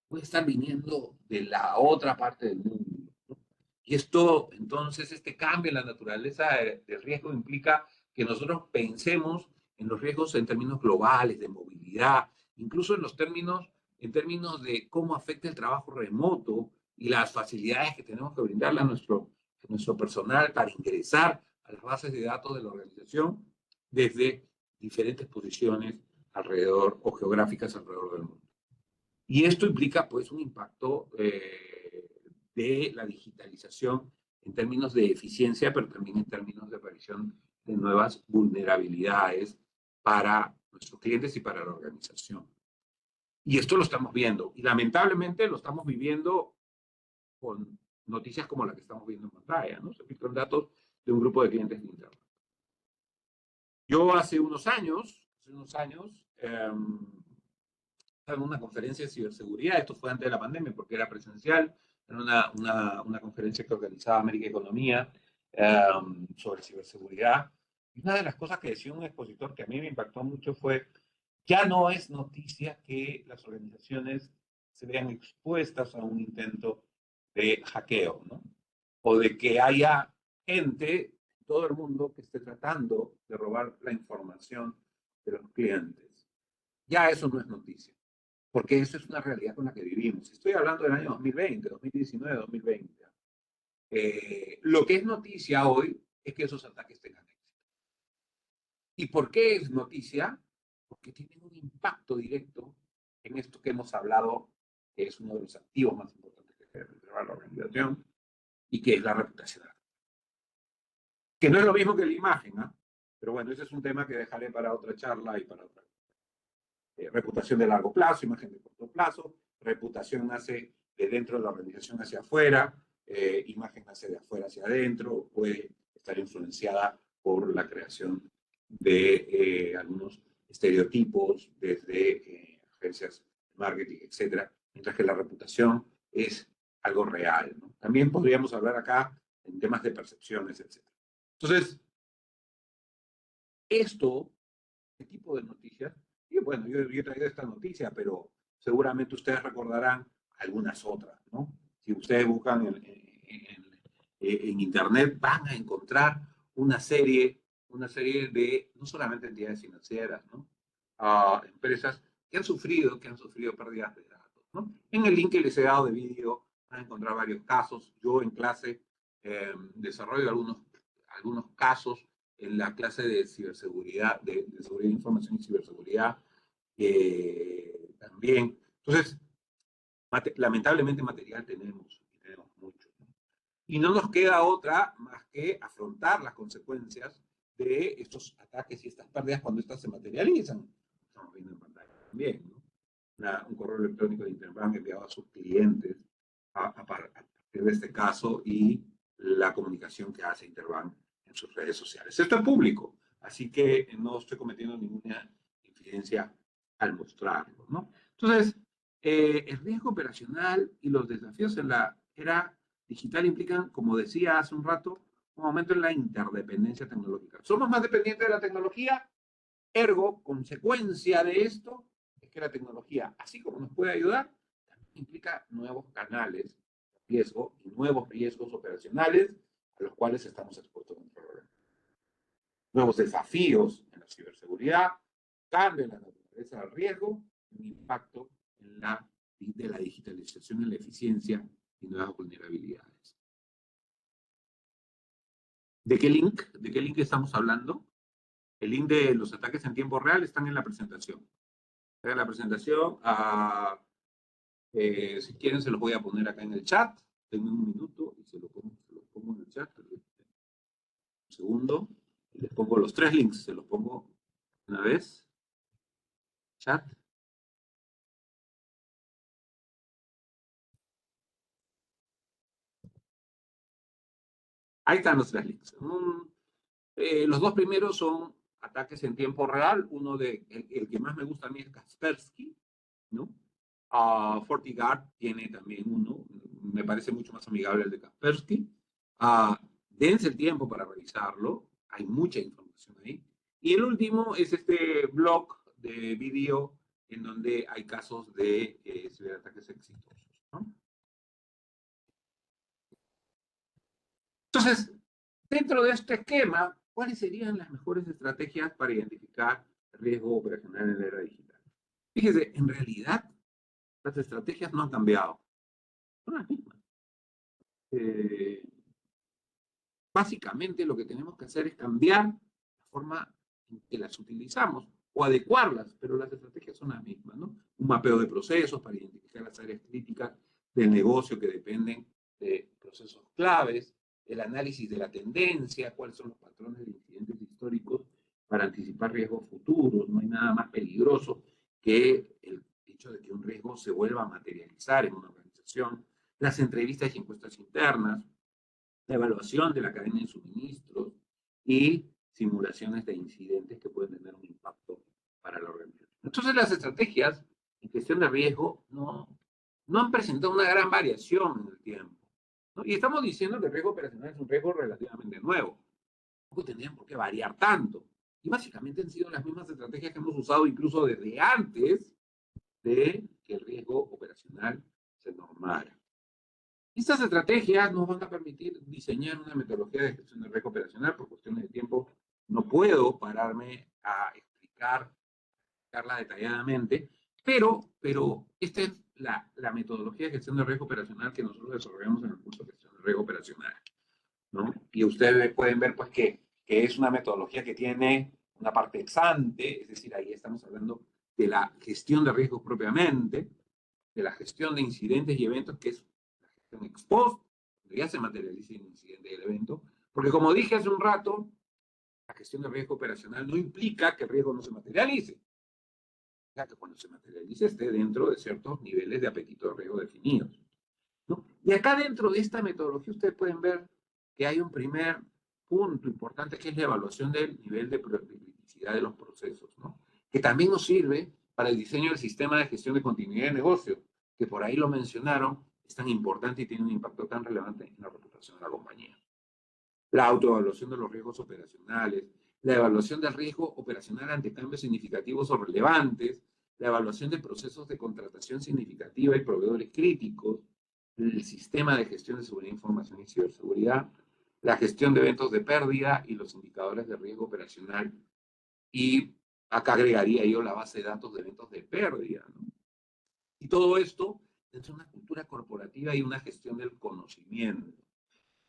Speaker 1: puede estar viniendo de la otra parte del mundo, ¿no? Y esto, entonces, este cambio en la naturaleza del riesgo implica que nosotros pensemos en los riesgos en términos globales, de movilidad, incluso en términos de cómo afecta el trabajo remoto y las facilidades que tenemos que brindarle a nuestro personal para ingresar a las bases de datos de la organización desde diferentes posiciones alrededor o geográficas alrededor del mundo. Y esto implica pues un impacto de la digitalización en términos de eficiencia, pero también en términos de aparición de nuevas vulnerabilidades para nuestros clientes y para la organización. Y esto lo estamos viendo. Y lamentablemente lo estamos viviendo con noticias como la que estamos viendo en pantalla, ¿no? Se filtran datos de un grupo de clientes de Internet. Yo hace unos años en una conferencia de ciberseguridad, esto fue antes de la pandemia porque era presencial, era una conferencia que organizaba América Economía sobre ciberseguridad. Y una de las cosas que decía un expositor que a mí me impactó mucho fue, ya no es noticia que las organizaciones se vean expuestas a un intento de hackeo, ¿no? O de que haya gente en todo el mundo que esté tratando de robar la información de los clientes. Ya eso no es noticia, porque eso es una realidad con la que vivimos. Estoy hablando del año 2020, 2019, 2020. Lo que es noticia hoy es que esos ataques tengan éxito. ¿Y por qué es noticia? Porque tienen un impacto directo en esto que hemos hablado, que es uno de los activos más importantes que debe preservar la organización, y que es la reputación. Que no es lo mismo que la imagen, ¿ah? Pero bueno, ese es un tema que dejaré para otra charla y para otra. Reputación de largo plazo, imagen de corto plazo, reputación nace de dentro de la organización hacia afuera, imagen nace de afuera hacia adentro, puede estar influenciada por la creación de algunos estereotipos desde agencias de marketing, etcétera, mientras que la reputación es algo real, ¿no? También podríamos hablar acá en temas de percepciones, etcétera. Entonces, este tipo de noticias, y bueno, yo he traído esta noticia, pero seguramente ustedes recordarán algunas otras, ¿no? Si ustedes buscan en Internet, van a encontrar una serie de, no solamente entidades financieras, ¿no? Empresas que han sufrido pérdidas de datos, ¿no? En el link que les he dado de vídeo van a encontrar varios casos. Yo en clase desarrollo algunos casos en la clase de ciberseguridad, de seguridad de información y ciberseguridad también. Entonces, lamentablemente material tenemos mucho, ¿no? Y no nos queda otra más que afrontar las consecuencias de estos ataques y estas pérdidas cuando estas se materializan. Estamos viendo en pantalla también, ¿no? Un correo electrónico de Interbank enviado a sus clientes a partir de este caso y la comunicación que hace Interbank en sus redes sociales. Esto es público, así que no estoy cometiendo ninguna infidencia al mostrarlo, ¿no? Entonces, el riesgo operacional y los desafíos en la era digital implican, como decía hace un rato, un aumento en la interdependencia tecnológica. Somos más dependientes de la tecnología, ergo, consecuencia de esto, es que la tecnología, así como nos puede ayudar, también implica nuevos canales de riesgo y nuevos riesgos operacionales a los cuales estamos expuestos en nuestro programa. Nuevos desafíos en la ciberseguridad, cambio en la naturaleza del riesgo, un impacto en de la digitalización en la eficiencia y nuevas vulnerabilidades. ¿De qué link estamos hablando? El link de los ataques en tiempo real están en la presentación. En la presentación, si quieren se los voy a poner acá en el chat. Denme un minuto y se los pongo en el chat. Un segundo. Y les pongo los 3 links. Se los pongo una vez. Chat. Ahí están los 3 links. Los 2 primeros son ataques en tiempo real. Uno de, el que más me gusta a mí es Kaspersky, ¿no? FortiGuard tiene también uno, me parece mucho más amigable el de Kaspersky. Dense el tiempo para revisarlo, hay mucha información ahí. Y el último es este blog de vídeo en donde hay casos de ciberataques exitosos, ¿no? Entonces, dentro de este esquema, ¿cuáles serían las mejores estrategias para identificar el riesgo operacional en la era digital? Fíjese, en realidad, las estrategias no han cambiado. Son las mismas. Básicamente lo que tenemos que hacer es cambiar la forma en que las utilizamos o adecuarlas, pero las estrategias son las mismas, ¿no? Un mapeo de procesos para identificar las áreas críticas del negocio que dependen de procesos claves, el análisis de la tendencia, cuáles son los patrones de incidentes históricos para anticipar riesgos futuros. No hay nada más peligroso que el hecho de que un riesgo se vuelva a materializar en una organización. Las entrevistas y encuestas internas, la evaluación de la cadena de suministros y simulaciones de incidentes que pueden tener un impacto para la organización. Entonces, las estrategias en gestión de riesgo no han presentado una gran variación en el tiempo, ¿no? Y estamos diciendo que el riesgo operacional es un riesgo relativamente nuevo. Tampoco tendrían por qué variar tanto. Y básicamente han sido las mismas estrategias que hemos usado incluso desde antes de que el riesgo operacional se normara. Estas estrategias nos van a permitir diseñar una metodología de gestión de riesgo operacional. Por cuestiones de tiempo no puedo pararme a explicarla detalladamente, pero esta es la metodología de gestión de riesgo operacional que nosotros desarrollamos en el curso de gestión de riesgo operacional, ¿no? Y ustedes pueden ver pues que es una metodología que tiene una parte ex ante, es decir, ahí estamos hablando de la gestión de riesgos propiamente, de la gestión de incidentes y eventos, que es la gestión ex post, cuando ya se materializa el incidente del evento, porque como dije hace un rato, la gestión de riesgo operacional no implica que el riesgo no se materialice, implica que cuando se materialice esté dentro de ciertos niveles de apetito de riesgo definidos, ¿no? Y acá dentro de esta metodología ustedes pueden ver que hay un primer punto importante que es la evaluación del nivel de criticidad de los procesos, ¿no? Que también nos sirve para el diseño del sistema de gestión de continuidad de negocio, que por ahí lo mencionaron, es tan importante y tiene un impacto tan relevante en la reputación de la compañía. La autoevaluación de los riesgos operacionales, la evaluación del riesgo operacional ante cambios significativos o relevantes, la evaluación de procesos de contratación significativa y proveedores críticos, el sistema de gestión de seguridad, información y ciberseguridad, la gestión de eventos de pérdida y los indicadores de riesgo operacional. Y acá agregaría yo la base de datos de eventos de pérdida, ¿no? Y todo esto dentro de una cultura corporativa y una gestión del conocimiento.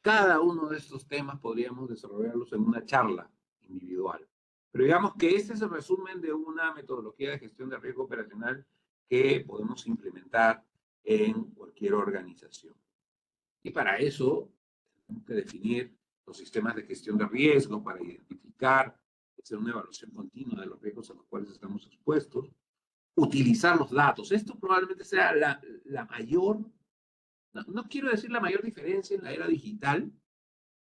Speaker 1: Cada uno de estos temas podríamos desarrollarlos en una charla individual. Pero digamos que este es el resumen de una metodología de gestión de riesgo operacional que podemos implementar en cualquier organización. Y para eso tenemos que definir los sistemas de gestión de riesgo para identificar, hacer una evaluación continua de los riesgos a los cuales estamos expuestos, utilizar los datos. Esto probablemente sea la mayor, no quiero decir la mayor diferencia en la era digital,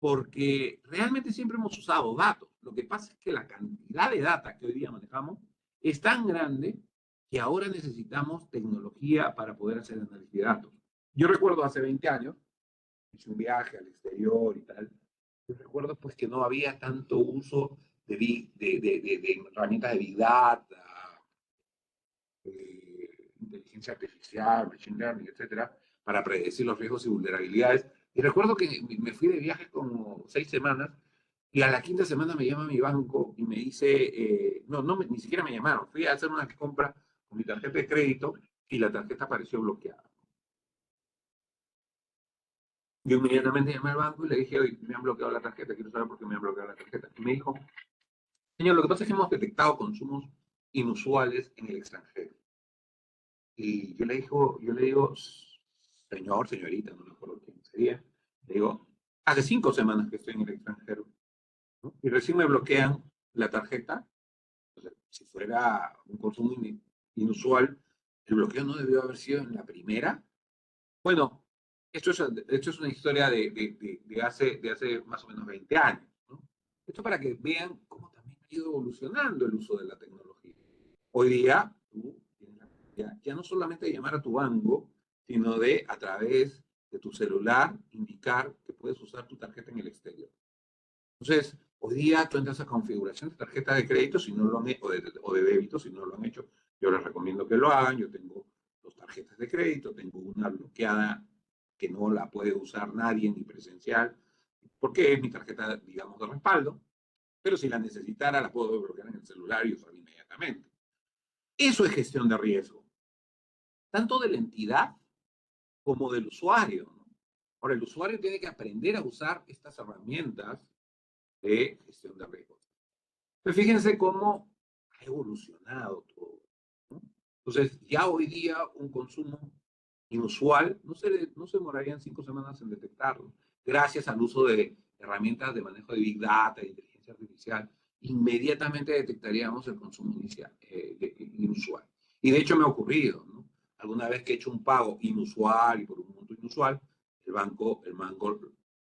Speaker 1: porque realmente siempre hemos usado datos. Lo que pasa es que la cantidad de data que hoy día manejamos es tan grande que ahora necesitamos tecnología para poder hacer análisis de datos. Yo recuerdo hace 20 años, hice un viaje al exterior y tal, yo recuerdo pues que no había tanto uso de herramientas de Big Data, inteligencia artificial, machine learning, etcétera, para predecir los riesgos y vulnerabilidades. Y recuerdo que me fui de viaje como 6 semanas y a la quinta semana me llama mi banco y me dice, ni siquiera me llamaron, fui a hacer una compra con mi tarjeta de crédito y la tarjeta apareció bloqueada. Yo inmediatamente llamé al banco y le dije, oye, me han bloqueado la tarjeta, quiero saber por qué me han bloqueado la tarjeta. Y me dijo, señor, lo que pasa es que hemos detectado consumos inusuales en el extranjero. Y yo le digo, señor, señorita, no me acuerdo quién sería, le digo, hace 5 semanas que estoy en el extranjero, ¿no? Y recién me bloquean la tarjeta. O sea, si fuera un consumo inusual, el bloqueo no debió haber sido en la primera. Bueno, esto es una historia de hace más o menos 20 años, ¿no? Esto para que vean cómo también ha ido evolucionando el uso de la tecnología. Hoy día, tú tienes la posibilidad ya no solamente de llamar a tu banco, sino de, a través de tu celular, indicar que puedes usar tu tarjeta en el exterior. Entonces, hoy día tú entras a configuración de tarjeta de crédito si no lo han, o de débito si no lo han hecho. Yo les recomiendo que lo hagan. Yo tengo 2 tarjetas de crédito, tengo una bloqueada que no la puede usar nadie ni presencial, porque es mi tarjeta, digamos, de respaldo, pero si la necesitara la puedo bloquear en el celular y usarla inmediatamente. Eso es gestión de riesgo, tanto de la entidad como del usuario, ¿no? Ahora, el usuario tiene que aprender a usar estas herramientas de gestión de riesgos. Pero fíjense cómo ha evolucionado todo, ¿no? Entonces, ya hoy día un consumo inusual no se demorarían 5 semanas en detectarlo, gracias al uso de herramientas de manejo de Big Data, de inteligencia artificial, inmediatamente detectaríamos el consumo inusual. Y de hecho me ha ocurrido, ¿no? Alguna vez que he hecho un pago inusual y por un monto inusual, el banco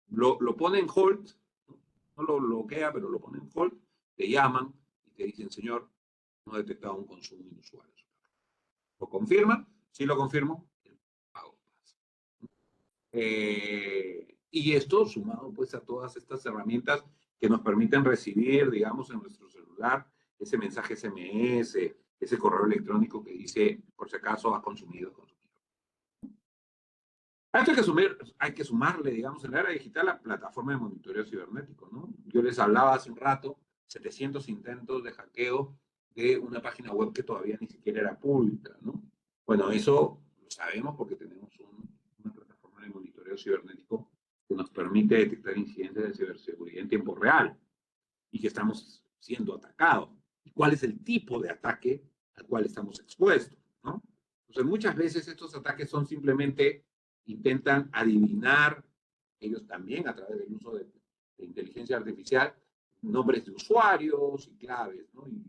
Speaker 1: lo pone en hold, no lo bloquea, pero lo pone en hold, te llaman y te dicen, señor, no he detectado un consumo inusual. ¿Lo confirma? Sí lo confirmo, el pago pasa. Y esto sumado pues a todas estas herramientas que nos permiten recibir, digamos, en nuestro celular ese mensaje SMS, ese correo electrónico que dice, por si acaso has consumido. A esto hay que sumarle, digamos, en la era digital la plataforma de monitoreo cibernético, ¿no? Yo les hablaba hace un rato, 700 intentos de hackeo de una página web que todavía ni siquiera era pública, ¿no? Bueno, eso lo sabemos porque tenemos una plataforma de monitoreo cibernético que nos permite detectar incidentes de ciberseguridad en tiempo real y que estamos siendo atacados. ¿Y cuál es el tipo de ataque al cual estamos expuestos? ¿No? Entonces, muchas veces estos ataques son simplemente, intentan adivinar, ellos también a través del uso de inteligencia artificial, nombres de usuarios y claves, ¿no? Y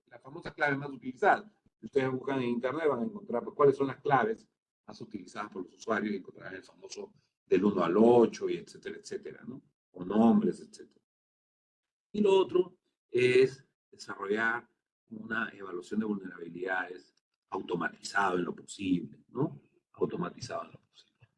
Speaker 1: la famosa clave más utilizada. Si ustedes buscan en internet van a encontrar pues, cuáles son las claves más utilizadas por los usuarios y encontrarán el famoso del 1 al 8 y etcétera, etcétera, ¿no? O nombres, etcétera. Y lo otro es desarrollar una evaluación de vulnerabilidades automatizado en lo posible, ¿no? Automatizado en lo posible.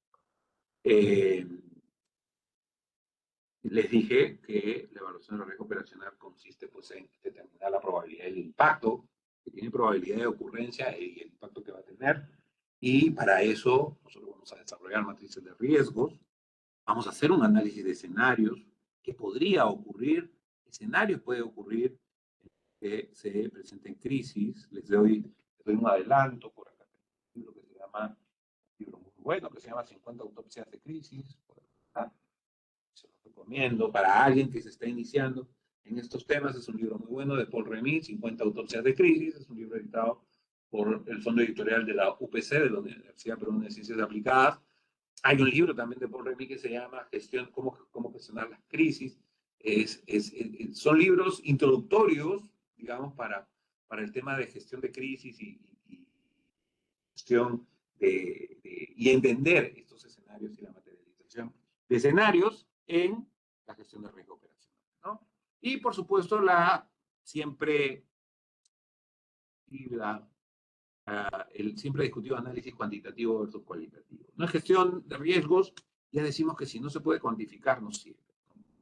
Speaker 1: Les dije que la evaluación de riesgo operacional consiste pues, en determinar la probabilidad del impacto, que tiene probabilidad de ocurrencia y el impacto que va a tener. Y para eso nosotros vamos a desarrollar matrices de riesgos, vamos a hacer un análisis de escenarios, qué podría ocurrir, escenarios puede ocurrir que se presenten crisis. Les doy un adelanto por acá, un libro que se llama, un libro muy bueno, que se llama 50 autopsias de crisis, por acá. Se lo recomiendo para alguien que se está iniciando en estos temas. Es un libro muy bueno de Paul Remy, 50 autopsias de crisis. Es un libro editado por el Fondo Editorial de la UPC, de la Universidad Peruana de Ciencias Aplicadas. Hay un libro también de Paul Remy que se llama cómo gestionar las crisis. Son libros introductorios, digamos, para el tema de gestión de crisis y gestión y entender estos escenarios y la materialización de escenarios en la gestión de riesgo operacional, ¿no? Y por supuesto siempre el siempre discutido análisis cuantitativo versus cualitativo. En gestión de riesgos ya decimos que si no se puede cuantificar no sirve.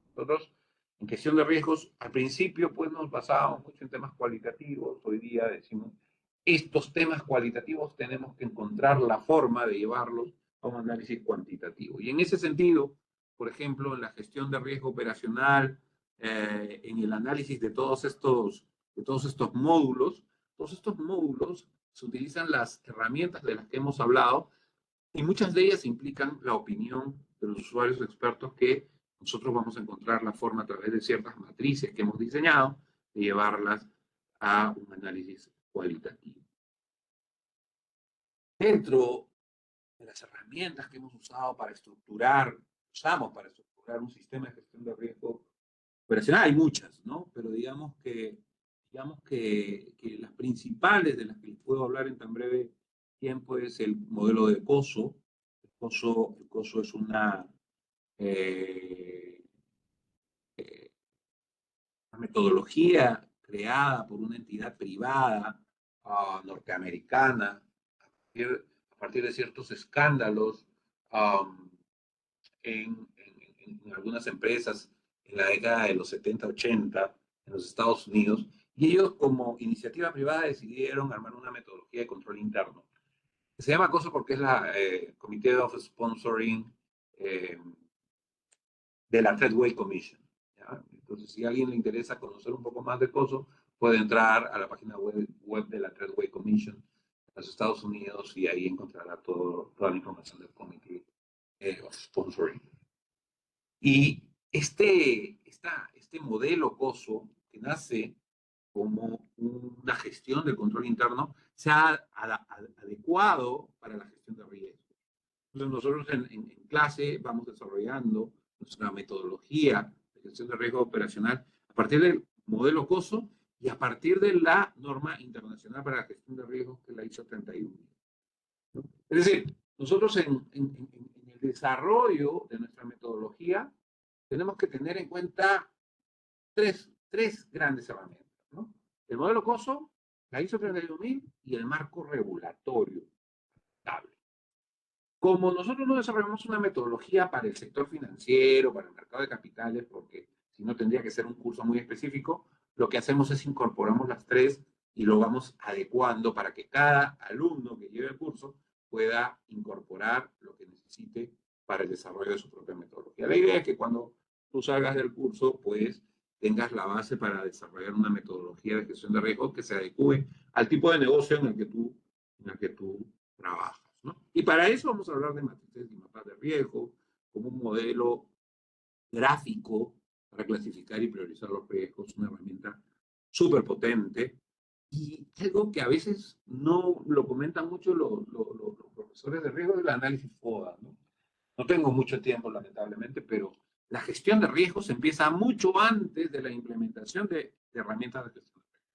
Speaker 1: Nosotros en gestión de riesgos al principio pues nos basábamos mucho en temas cualitativos. Hoy día decimos estos temas cualitativos tenemos que encontrar la forma de llevarlos a un análisis cuantitativo. Y en ese sentido, por ejemplo, en la gestión de riesgo operacional, en el análisis de todos estos módulos, se utilizan las herramientas de las que hemos hablado y muchas de ellas implican la opinión de los usuarios expertos que nosotros vamos a encontrar la forma a través de ciertas matrices que hemos diseñado de llevarlas a un análisis cualitativo. Dentro de las herramientas que hemos usado usamos para estructurar un sistema de gestión de riesgo operacional, hay muchas, ¿no? Pero digamos que las principales de las que les puedo hablar en tan breve tiempo es el modelo de COSO. El COSO es una metodología creada por una entidad privada norteamericana a partir de ciertos escándalos en algunas empresas en la década de los 70, 80 en los Estados Unidos, y ellos como iniciativa privada decidieron armar una metodología de control interno. Se llama COSO porque es la Committee of Sponsoring de la Treadway Commission. ¿Ya? Entonces, si a alguien le interesa conocer un poco más de COSO, puede entrar a la página web de la Treadway Commission en los Estados Unidos y ahí encontrará toda la información del Committee of Sponsoring. Y este modelo COSO, que nace como una gestión del control interno, se ha adecuado para la gestión de riesgos. Entonces nosotros en clase vamos desarrollando nuestra metodología de gestión de riesgo operacional a partir del modelo COSO y a partir de la norma internacional para la gestión de riesgos que es la ISO 31. ¿No? Es decir, nosotros en el desarrollo de nuestra metodología tenemos que tener en cuenta tres grandes herramientas, ¿no? El modelo COSO, la ISO 31000 y el marco regulatorio estable. Como nosotros no desarrollamos una metodología para el sector financiero, para el mercado de capitales, porque si no tendría que ser un curso muy específico, lo que hacemos es incorporamos las tres y lo vamos adecuando para que cada alumno que lleve el curso pueda incorporar lo que necesite para el desarrollo de su propia metodología. La idea es que cuando tú salgas del curso, pues tengas la base para desarrollar una metodología de gestión de riesgo que se adecue al tipo de negocio en el que tú trabajas, ¿no? Y para eso vamos a hablar de matrices y mapas de riesgo, como un modelo gráfico para clasificar y priorizar los riesgos, una herramienta súper potente y algo que a veces no lo comentan mucho los profesores de riesgo es el análisis FODA, ¿no? No tengo mucho tiempo, lamentablemente, pero la gestión de riesgos empieza mucho antes de la implementación de herramientas de gestión de riesgos.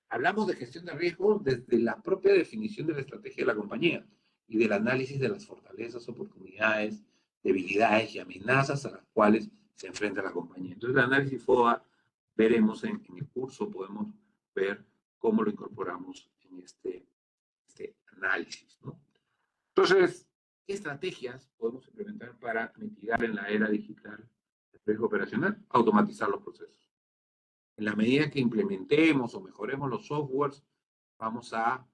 Speaker 1: Hablamos de gestión de riesgos desde la propia definición de la estrategia de la compañía y del análisis de las fortalezas, oportunidades, debilidades y amenazas a las cuales se enfrenta la compañía. Entonces, el análisis FODA veremos en el curso, podemos ver cómo lo incorporamos en este análisis, ¿no? Entonces, ¿qué estrategias podemos implementar para mitigar en la era digital el riesgo operacional? Automatizar los procesos. En la medida que implementemos o mejoremos los softwares, vamos a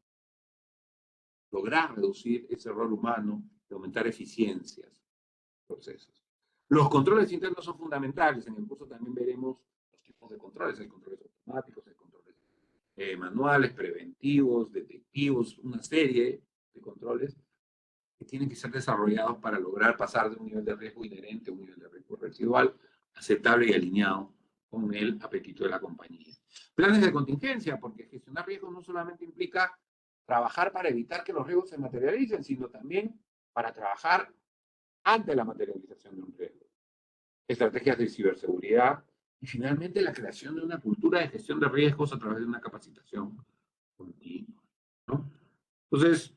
Speaker 1: lograr reducir ese error humano y aumentar eficiencias de procesos. Los controles internos son fundamentales. En el curso también veremos los tipos de controles. Hay controles automáticos, hay controles manuales, preventivos, detectivos, una serie de controles que tienen que ser desarrollados para lograr pasar de un nivel de riesgo inherente a un nivel de riesgo residual aceptable y alineado con el apetito de la compañía. Planes de contingencia, porque gestionar riesgos no solamente implica trabajar para evitar que los riesgos se materialicen, sino también para trabajar ante la materialización de un riesgo. Estrategias de ciberseguridad y finalmente la creación de una cultura de gestión de riesgos a través de una capacitación continua, ¿no? Entonces,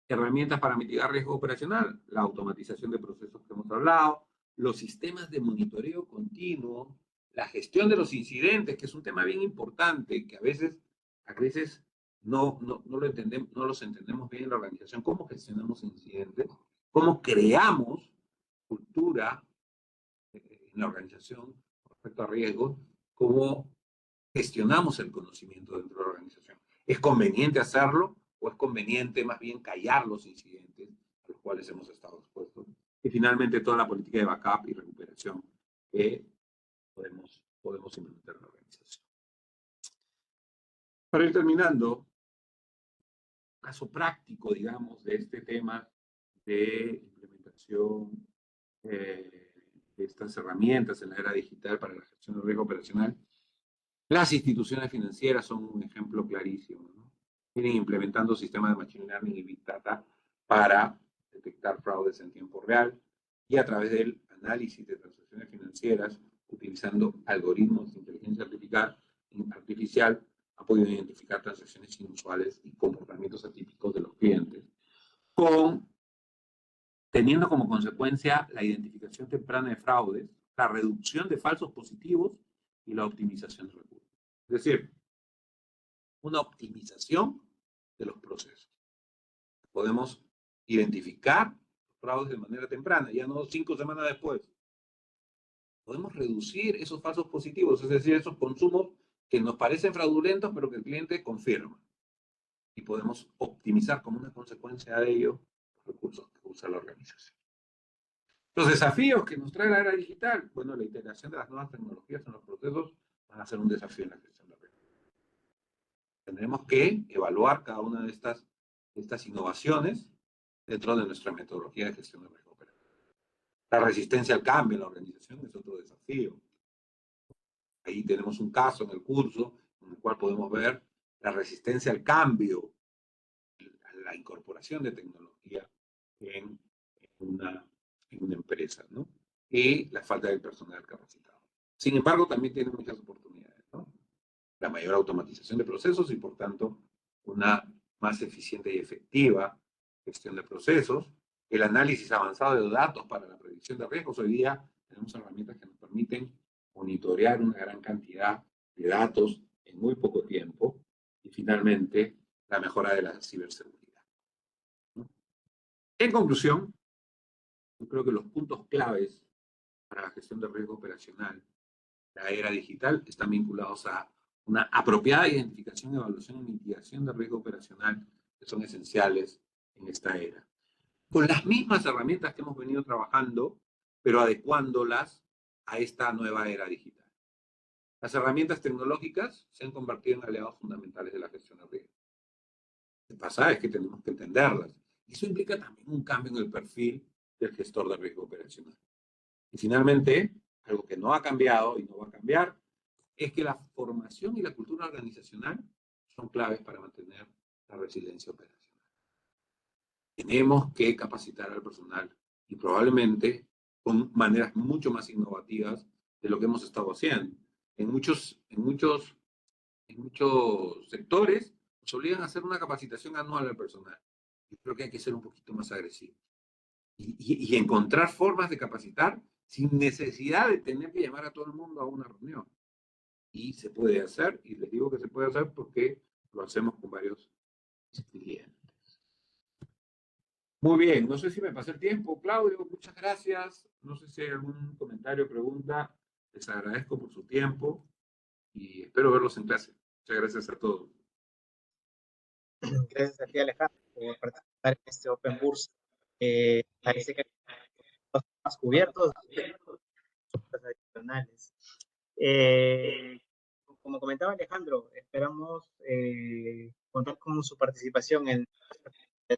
Speaker 1: herramientas para mitigar riesgo operacional, la automatización de procesos que hemos hablado, los sistemas de monitoreo continuo, la gestión de los incidentes, que es un tema bien importante, que a veces no los entendemos bien en la organización. ¿Cómo gestionamos incidentes? ¿Cómo creamos cultura en la organización respecto a riesgos? ¿Cómo gestionamos el conocimiento dentro de la organización? ¿Es conveniente hacerlo o es conveniente más bien callar los incidentes a los cuales hemos estado expuestos? Y finalmente toda la política de backup y recuperación que podemos implementar en la organización. Para ir terminando, caso práctico, digamos, de este tema de implementación de estas herramientas en la era digital para la gestión del riesgo operacional. Las instituciones financieras son un ejemplo clarísimo, ¿no? Vienen implementando sistemas de Machine Learning y Big Data para detectar fraudes en tiempo real y a través del análisis de transacciones financieras, utilizando algoritmos de inteligencia artificial, ha podido identificar transacciones inusuales y comportamientos atípicos de los clientes, teniendo como consecuencia la identificación temprana de fraudes, la reducción de falsos positivos y la optimización de recursos. Es decir, una optimización de los procesos. Podemos identificar fraudes de manera temprana, ya no 5 semanas después. Podemos reducir esos falsos positivos, es decir, esos consumos que nos parecen fraudulentos, pero que el cliente confirma. Y podemos optimizar como una consecuencia de ello los recursos que usa la organización. Los desafíos que nos trae la era digital, bueno, la integración de las nuevas tecnologías en los procesos van a ser un desafío en la gestión de riesgo. Tendremos que evaluar cada una de estas innovaciones dentro de nuestra metodología de gestión de riesgo operativo. La resistencia al cambio en la organización es otro desafío. Ahí tenemos un caso en el curso en el cual podemos ver la resistencia al cambio, a la incorporación de tecnología en una empresa, ¿no? Y la falta del personal capacitado. Sin embargo, también tiene muchas oportunidades, ¿no? La mayor automatización de procesos y, por tanto, una más eficiente y efectiva gestión de procesos, el análisis avanzado de datos para la predicción de riesgos. Hoy día tenemos herramientas que nos permiten monitorear una gran cantidad de datos en muy poco tiempo y, finalmente, la mejora de la ciberseguridad, ¿no? En conclusión, yo creo que los puntos claves para la gestión de riesgo operacional, la era digital, están vinculados a una apropiada identificación, evaluación y mitigación de riesgo operacional que son esenciales en esta era. Con las mismas herramientas que hemos venido trabajando, pero adecuándolas a esta nueva era digital. Las herramientas tecnológicas se han convertido en aliados fundamentales de la gestión de riesgo. Lo que pasa es que tenemos que entenderlas. Y eso implica también un cambio en el perfil del gestor de riesgo operacional. Y finalmente, algo que no ha cambiado y no va a cambiar, es que la formación y la cultura organizacional son claves para mantener la resiliencia operacional. Tenemos que capacitar al personal y probablemente con maneras mucho más innovativas de lo que hemos estado haciendo. En muchos sectores nos obligan a hacer una capacitación anual al personal. Yo creo que hay que ser un poquito más agresivos y encontrar formas de capacitar sin necesidad de tener que llamar a todo el mundo a una reunión. Y se puede hacer, y les digo que se puede hacer porque lo hacemos con varios clientes. Muy bien, no sé si me pasé el tiempo. Claudio, muchas gracias. No sé si hay algún comentario o pregunta. Les agradezco por su tiempo y espero verlos en clase. Muchas gracias a todos.
Speaker 2: Gracias a ti, Alejandro, por participar en este Open Bursa. Parece que los temas cubiertos, adicionales. Como comentaba Alejandro, esperamos contar con su participación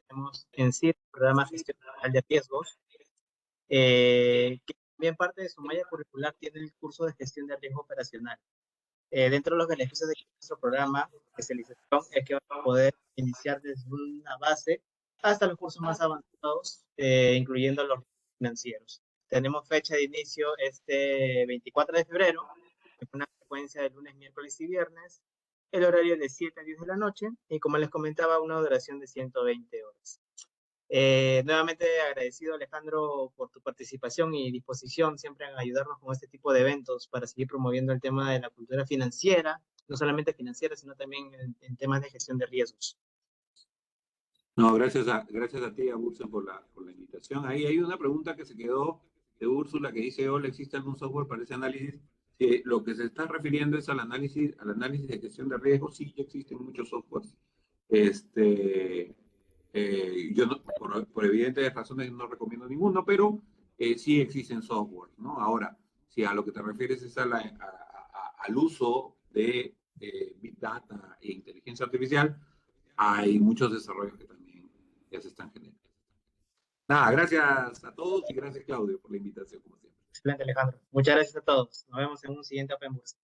Speaker 2: tenemos en sí el programa Gestión de Riesgos, que también parte de su malla curricular tiene el curso de Gestión de Riesgo Operacional. Dentro de los beneficios de nuestro programa de especialización es que van a poder iniciar desde una base hasta los cursos más avanzados, incluyendo los financieros. Tenemos fecha de inicio este 24 de febrero, en una frecuencia de lunes, miércoles y viernes. El horario es de 7 a 10 de la noche y, como les comentaba, una duración de 120 horas. Nuevamente agradecido, Alejandro, por tu participación y disposición siempre en ayudarnos con este tipo de eventos para seguir promoviendo el tema de la cultura financiera, no solamente financiera, sino también en temas de gestión de riesgos.
Speaker 1: No, gracias a ti, a Úrsula, por la invitación. Ahí hay una pregunta que se quedó de Úrsula que dice, hola, ¿existe algún software para ese análisis? Lo que se está refiriendo es al análisis de gestión de riesgos. Sí, ya existen muchos softwares. Yo no, por evidentes razones no recomiendo ninguno, pero sí existen softwares, ¿no? Ahora, si a lo que te refieres es al uso de Big Data e inteligencia artificial, hay muchos desarrollos que también ya se están generando. Nada, gracias a todos y gracias, Claudio, por la invitación, como siempre.
Speaker 2: Excelente, Alejandro. Muchas gracias a todos. Nos vemos en un siguiente Open Bursa.